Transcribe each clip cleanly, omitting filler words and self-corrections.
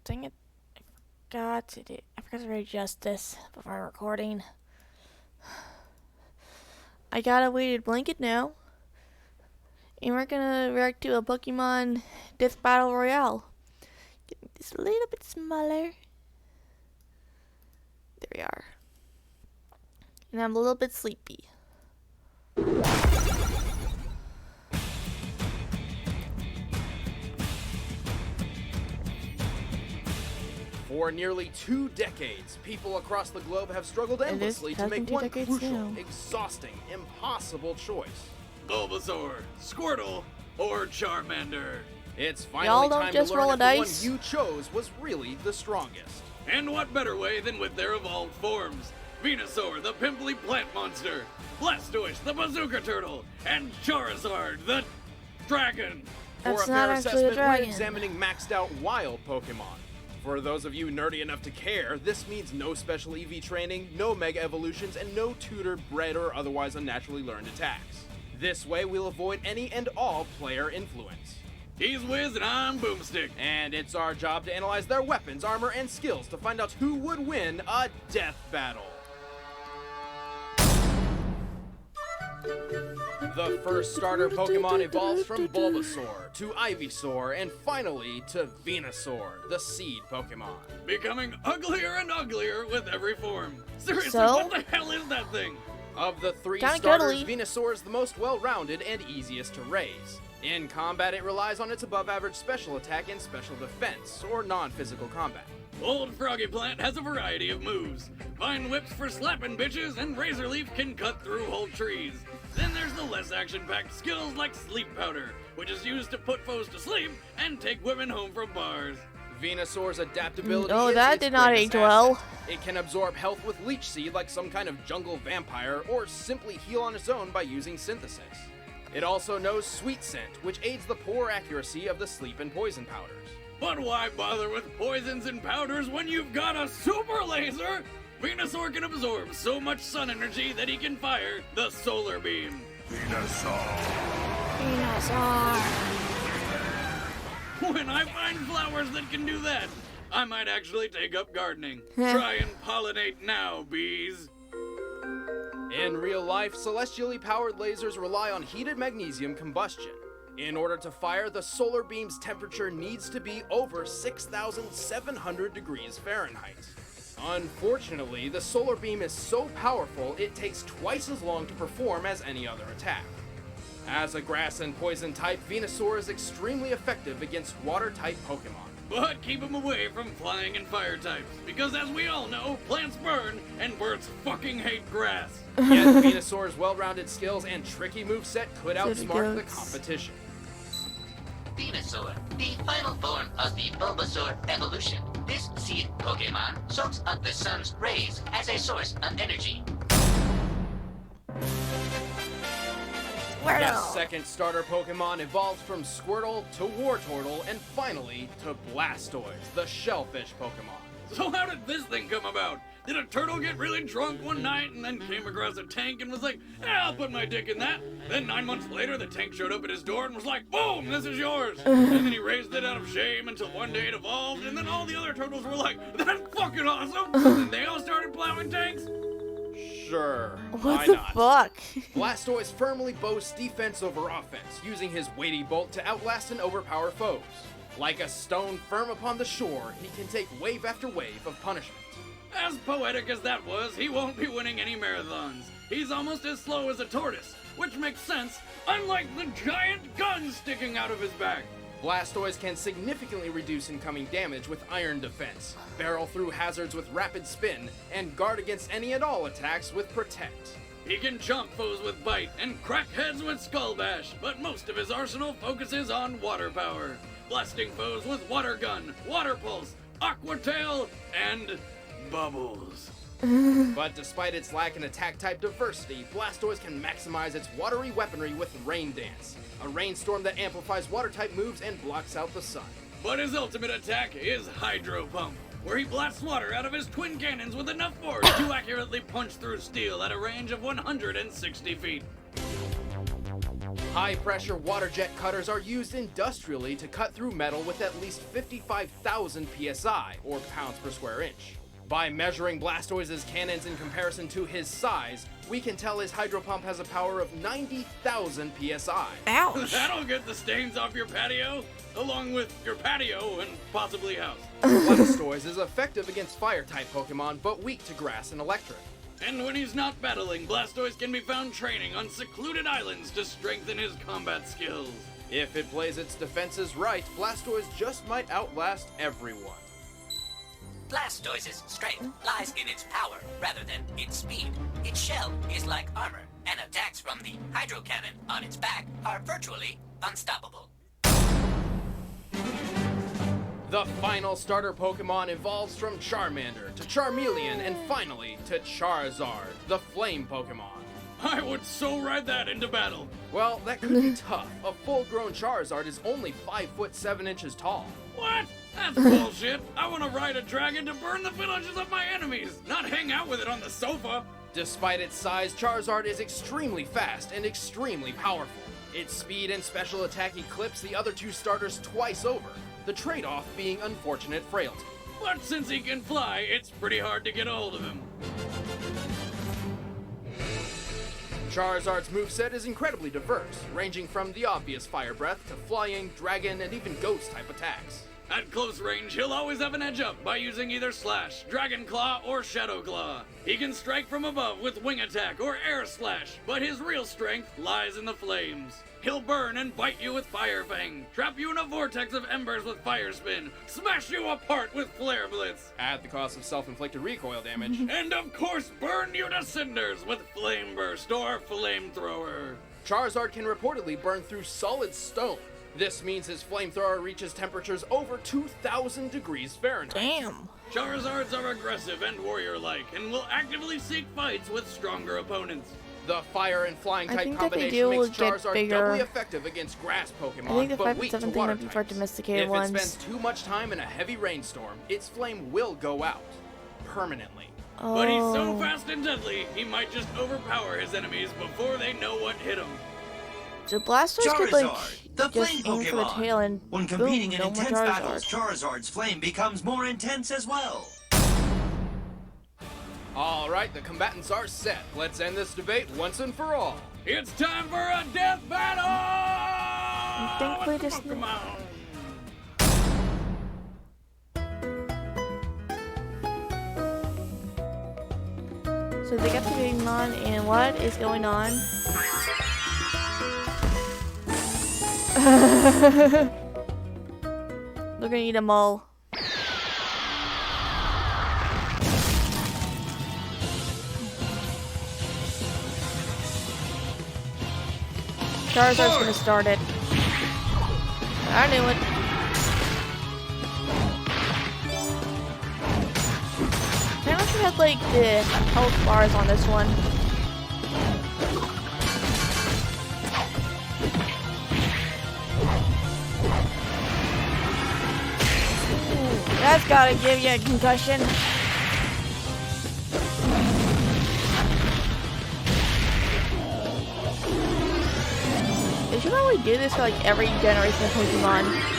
Dang it. I forgot to readjust this before recording. I got a weighted blanket now. And we're gonna react to a Pokemon Death Battle Royale. Get this a little bit smaller. There we are. And I'm a little bit sleepy. For nearly 2 decades, people across the globe have struggled endlessly to make one crucial, exhausting, impossible choice. Bulbasaur, Squirtle, or Charmander. It's finally time to learn if the one you chose was really the strongest. And what better way than with their evolved forms? Venusaur, the pimply plant monster, Blastoise, the bazooka turtle, and Charizard, the dragon. That's For a fair assessment, we're examining maxed out wild Pokemon. For those of you nerdy enough to care, this means no special EV training, no Mega Evolutions, and no tutored, bred, or otherwise unnaturally learned attacks. This way, we'll avoid any and all player influence. He's Wiz and I'm Boomstick. And it's our job to analyze their weapons, armor, and skills to find out who would win a death battle. The first starter Pokemon evolves from Bulbasaur to Ivysaur and finally to Venusaur, the seed Pokemon. Becoming uglier and uglier with every form. Seriously, what the hell is that thing? Of the 3 starters, Venusaur is the most well-rounded and easiest to raise. In combat, it relies on its above-average special attack and special defense, or non-physical combat. Old Froggy Plant has a variety of moves. Vine Whips for slapping bitches, and Razor Leaf can cut through whole trees. Then there's the less action-packed skills like Sleep Powder, which is used to put foes to sleep and take women home from bars. Venusaur's adaptability that did not age well. It can absorb health with Leech Seed like some kind of jungle vampire, or simply heal on its own by using Synthesis. It also knows Sweet Scent, which aids the poor accuracy of the sleep and poison powders. But why bother with poisons and powders when you've got a super laser? Venusaur can absorb so much sun energy that he can fire the solar beam. Venusaur. When I find flowers that can do that, I might actually take up gardening. Try and pollinate now, bees. In real life, celestially powered lasers rely on heated magnesium combustion. In order to fire, the solar beam's temperature needs to be over 6,700 degrees Fahrenheit. Unfortunately, the solar beam is so powerful, it takes twice as long to perform as any other attack. As a grass and poison type, Venusaur is extremely effective against water-type Pokemon. But keep them away from flying and fire types, because as we all know, plants burn, and birds fucking hate grass. Yet Venusaur's well-rounded skills and tricky moveset could outsmart the competition. Venusaur, the final form of the Bulbasaur evolution. This seed Pokemon soaks up the sun's rays as a source of energy. The second starter Pokemon evolves from Squirtle to Wartortle and finally to Blastoise, the shellfish Pokemon. So how did this thing come about? Did a turtle get really drunk one night and then came across a tank and was like, I'll put my dick in that? Then 9 months later, the tank showed up at his door and was like, boom, this is yours. And then he raised it out of shame until one day it evolved, and then all the other turtles were like, that's fucking awesome. And they all started plowing tanks. Sure, why not? What the fuck? Blastoise firmly boasts defense over offense, using his weighty bolt to outlast and overpower foes. Like a stone firm upon the shore, he can take wave after wave of punishment. As poetic as that was, he won't be winning any marathons. He's almost as slow as a tortoise, which makes sense, unlike the giant gun sticking out of his back. Blastoise can significantly reduce incoming damage with Iron Defense, barrel through hazards with Rapid Spin, and guard against any and all attacks with Protect. He can chomp foes with Bite and crack heads with Skull Bash, but most of his arsenal focuses on water power, blasting foes with Water Gun, Water Pulse, Aqua Tail, and Bubbles. But despite its lack in attack-type diversity, Blastoise can maximize its watery weaponry with Rain Dance, a rainstorm that amplifies water-type moves and blocks out the sun. But his ultimate attack is Hydro Pump, where he blasts water out of his twin cannons with enough force to accurately punch through steel at a range of 160 feet. High-pressure water jet cutters are used industrially to cut through metal with at least 55,000 psi, or pounds per square inch. By measuring Blastoise's cannons in comparison to his size, we can tell his hydro pump has a power of 90,000 psi. Ouch. That'll get the stains off your patio, along with your patio and possibly house. Blastoise is effective against fire-type Pokemon, but weak to grass and electric. And when he's not battling, Blastoise can be found training on secluded islands to strengthen his combat skills. If it plays its defenses right, Blastoise just might outlast everyone. Blastoise's strength lies in its power rather than its speed. Its shell is like armor, and attacks from the hydro cannon on its back are virtually unstoppable. The final starter Pokemon evolves from Charmander to Charmeleon and finally to Charizard, the flame Pokemon. I would so ride that into battle. Well, that could be tough. A full-grown Charizard is only 5 foot 7 inches tall. What? That's bullshit. I want to ride a dragon to burn the villages of my enemies, not hang out with it on the sofa. Despite its size, Charizard is extremely fast and extremely powerful. Its speed and special attack eclipse the other two starters twice over, the trade-off being unfortunate frailty. But since he can fly, it's pretty hard to get a hold of him. Charizard's moveset is incredibly diverse, ranging from the obvious Fire Breath to flying, dragon, and even ghost-type attacks. At close range, he'll always have an edge up by using either Slash, Dragon Claw, or Shadow Claw. He can strike from above with Wing Attack or Air Slash, but his real strength lies in the flames. He'll burn and bite you with Fire Fang, trap you in a vortex of embers with Fire Spin, smash you apart with Flare Blitz, At the cost of self-inflicted recoil damage. and of course burn you to cinders with Flame Burst or Flamethrower. Charizard can reportedly burn through solid stone. This means his flamethrower reaches temperatures over 2,000 degrees Fahrenheit. Damn. Charizards are aggressive and warrior-like, and will actively seek fights with stronger opponents. The fire and flying I type think that they combination do makes get Charizard bigger. doubly effective against grass Pokemon, I think the but 5 weak and to 17 water might be for types. domesticated If ones. it spends too much time in a heavy rainstorm, its flame will go out. Permanently. But he's so Oh. fast and deadly, he might just overpower his enemies before they know what hit him. So Blastoise could like Charizard, the just flame aim for the Pokemon. tail and When boom, competing in no more intense battles, Charizard. Charizard's flame becomes more intense as well. Alright, the combatants are set. Let's end this debate once and for all. It's time for a death battle! Thankfully, with this- Pokemon! So they got the Pokemon, and what is going on? They're gonna eat them all. Charizard's gonna start it. I knew it. I wish we had like the health bars on this one. Ooh, that's gotta give you a concussion. They should probably do this for like every generation of Pokemon.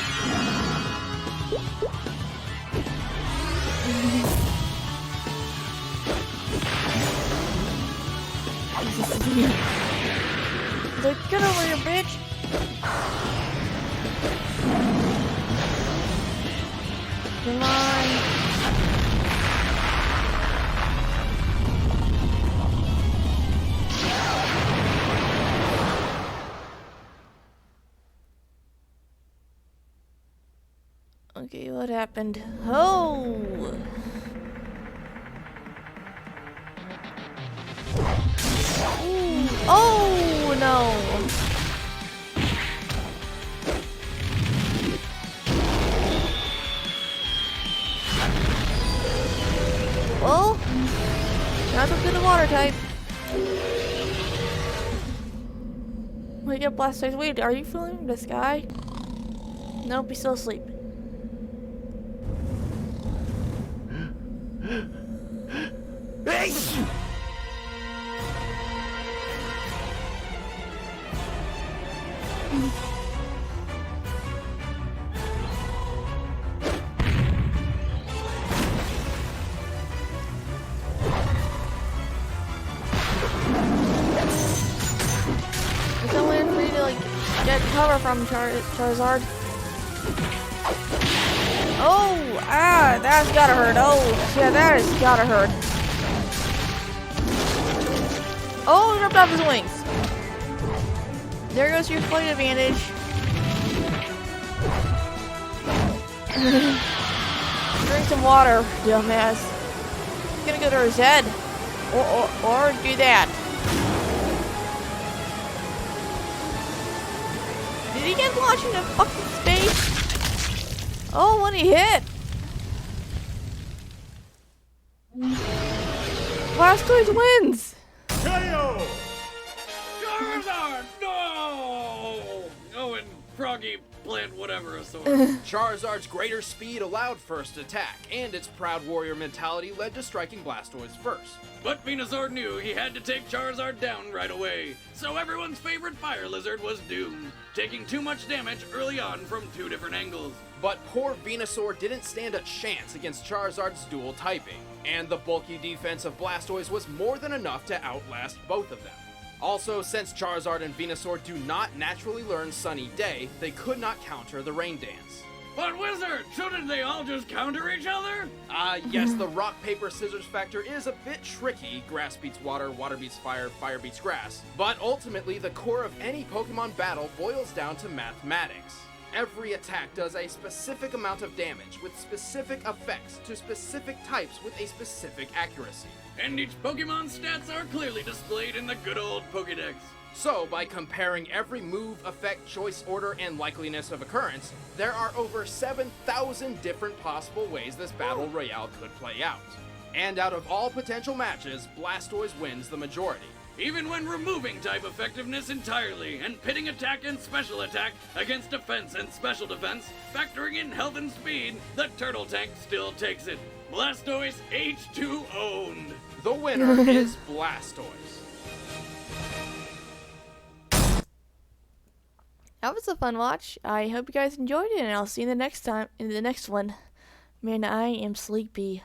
Like, get over here, bitch! Come on. Okay, what happened? Oh! Ooh. Oh no! Well, not so good the water type. Wake up, Blastoise. Wait, are you feeling this guy? Nope, he's still asleep. recover from Charizard. Oh, that's gotta hurt. Oh, yeah, that has gotta hurt. Oh, he ripped off his wings. There goes your flight advantage. Drink some water, dumbass. He's gonna go to his head. Or do that. Did he get launched into fucking space? Oh, when he hit! Blastoise wins! KO! Charizard! No! Oh, and Froggy plant whatever a sword. Charizard's greater speed allowed first attack, and its proud warrior mentality led to striking Blastoise first. But Venusaur knew he had to take Charizard down right away, so everyone's favorite fire lizard was doomed, taking too much damage early on from 2 different angles. But poor Venusaur didn't stand a chance against Charizard's dual typing, and the bulky defense of Blastoise was more than enough to outlast both of them. Also, since Charizard and Venusaur do not naturally learn Sunny Day, they could not counter the Rain Dance. But Wizard, shouldn't they all just counter each other? Yes, the rock, paper, scissors factor is a bit tricky. Grass beats water, water beats fire, fire beats grass. But ultimately, the core of any Pokemon battle boils down to mathematics. Every attack does a specific amount of damage, with specific effects to specific types with a specific accuracy. And each Pokemon's stats are clearly displayed in the good old Pokedex. So, by comparing every move, effect, choice order, and likeliness of occurrence, there are over 7,000 different possible ways this Battle Royale could play out. And out of all potential matches, Blastoise wins the majority. Even when removing type effectiveness entirely and pitting attack and special attack against defense and special defense, factoring in health and speed, the Turtle Tank still takes it. Blastoise H2 owned. The winner is Blastoise. That was a fun watch. I hope you guys enjoyed it, and I'll see you in the next one. Man, I am sleepy.